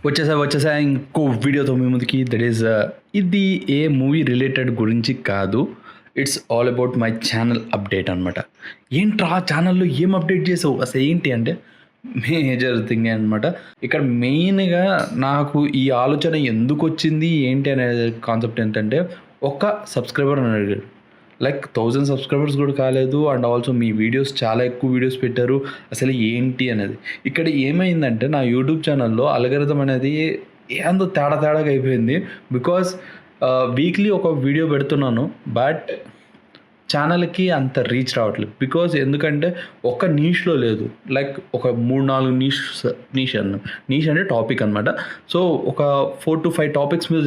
వచ్చేసా ఇంకో వీడియోతో మీ ముందుకి. దట్ ఈస్ ఇది ఏ మూవీ రిలేటెడ్ గురించి కాదు. It's all about my channel update అనమాట. ఏంట్రా ఛానల్లో ఏం అప్డేట్ చేసావు అసలు ఏంటి అంటే మేజర్ థింగ్ అనమాట. ఇక్కడ మెయిన్గా నాకు ఈ ఆలోచన ఎందుకు వచ్చింది ఏంటి అనే కాన్సెప్ట్ ఏంటంటే, ఒక్క సబ్స్క్రైబర్ అని అడిగాడు. లైక్ 1000 సబ్స్క్రైబర్స్ కూడా కాలేదు. అండ్ ఆల్సో మీ వీడియోస్ చాలా ఎక్కువ వీడియోస్ పెట్టారు, అసలు ఏంటి అనేది. ఇక్కడ ఏమైందంటే నా యూట్యూబ్ ఛానల్లో అల్గోరిథం అనేది ఏందో తేడాగా అయిపోయింది. బికాస్ వీక్లీ ఒక వీడియో పెడుతున్నాను, బట్ ఛానల్కి అంత రీచ్ రావట్లేదు. బికాజ్ ఎందుకంటే ఒక నీష్లో లేదు, లైక్ ఒక 3-4 నీష్ అంటే టాపిక్ అనమాట. సో ఒక 4 to 5 టాపిక్స్ మీద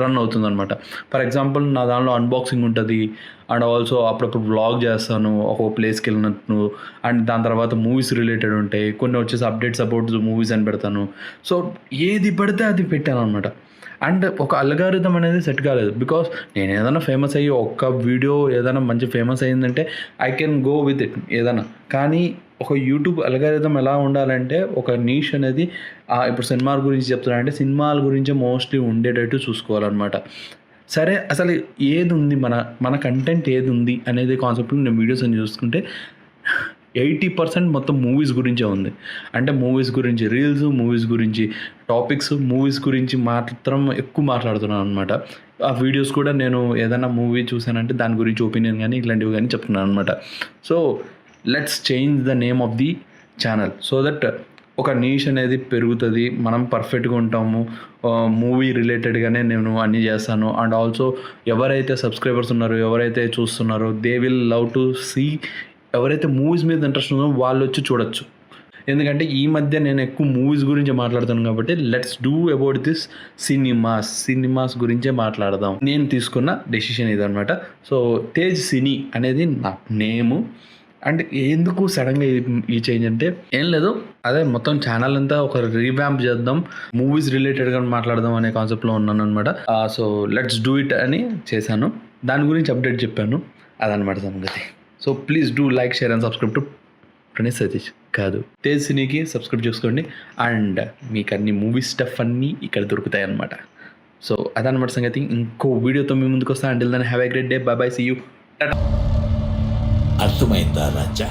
రన్ అవుతుంది అనమాట. ఫర్ ఎగ్జాంపుల్ నా దానిలో అన్బాక్సింగ్ ఉంటుంది, అండ్ ఆల్సో అప్పుడప్పుడు వ్లాగ్ చేస్తాను ఒక ప్లేస్కి వెళ్ళినట్టు, అండ్ దాని తర్వాత మూవీస్ రిలేటెడ్ ఉంటాయి, కొన్ని వచ్చేసి అప్డేట్స్ అబౌట్ మూవీస్ అని పెడతాను. సో ఏది పడితే అది పెట్టాను అనమాట. అండ్ ఒక అల్గారిథం అనేది సెట్ కాలేదు. బికాస్ నేను ఏదైనా ఫేమస్ అయ్యి ఒక్క వీడియో ఏదైనా మంచి ఫేమస్ అయ్యిందంటే I can go with it ఏదైనా. కానీ ఒక యూట్యూబ్ అల్గారిథం ఎలా ఉండాలంటే, ఒక నీష్ అనేది ఇప్పుడు సినిమాల గురించి చెప్తున్నానంటే సినిమాల గురించే మోస్ట్లీ ఉండేటట్టు చూసుకోవాలన్నమాట. సరే, అసలు ఏది ఉంది మన కంటెంట్ ఏది ఉంది అనేది కాన్సెప్ట్లో నేను వీడియోస్ అని చూసుకుంటే 80% మొత్తం మూవీస్ గురించే ఉంది. అంటే మూవీస్ గురించి రీల్స్, మూవీస్ గురించి టాపిక్స్, మూవీస్ గురించి మాత్రం ఎక్కువ మాట్లాడుతున్నాను అనమాట. ఆ వీడియోస్ కూడా నేను ఏదైనా మూవీ చూసానంటే దాని గురించి ఒపీనియన్ కానీ ఇట్లాంటివి కానీ చెప్తున్నాను అనమాట. So let's change the name of the channel so that ఒక నీష్ అనేది పెరుగుతుంది, మనం పర్ఫెక్ట్గా ఉంటాము. మూవీ రిలేటెడ్గానే నేను అన్నీ చేస్తాను. అండ్ ఆల్సో ఎవరైతే సబ్స్క్రైబర్స్ ఉన్నారో, ఎవరైతే చూస్తున్నారో, they will love to see. ఎవరైతే మూవీస్ మీద ఇంట్రెస్ట్ ఉందో వాళ్ళు వచ్చి చూడొచ్చు. ఎందుకంటే ఈ మధ్య నేను ఎక్కువ మూవీస్ గురించి మాట్లాడుతాను కాబట్టి let's do about this cinemas గురించే మాట్లాడదాం. నేను తీసుకున్న డెసిషన్ ఇదనమాట. సో తేజ్ సినీ అనేది నా నేము. అండ్ ఎందుకు సడన్గా ఈ చేంజ్ అంటే ఏం లేదు, అదే మొత్తం ఛానల్ అంతా ఒక రీవ్యాంప్ చేద్దాం, మూవీస్ రిలేటెడ్గా మాట్లాడదాం అనే కాన్సెప్ట్లో ఉన్నాను అనమాట. సో లెట్స్ డూ ఇట్ అని చేశాను. దాని గురించి అప్డేట్ చెప్పాను, అదనమాట సంగతి. So please do like, share and subscribe to Praneeth Satish కాదు తేజ్ సినీకి సబ్స్క్రైబ్ చేసుకోండి. అండ్ మీకు అన్ని మూవీ స్టఫ్ అన్నీ ఇక్కడ దొరుకుతాయి అన్నమాట. సో అదనమాట సంగతి. ఇంకో వీడియోతో మీ ముందుకు వస్తాను. Until then have a great day. Bye bye, see you. అర్థమైందా రాజా?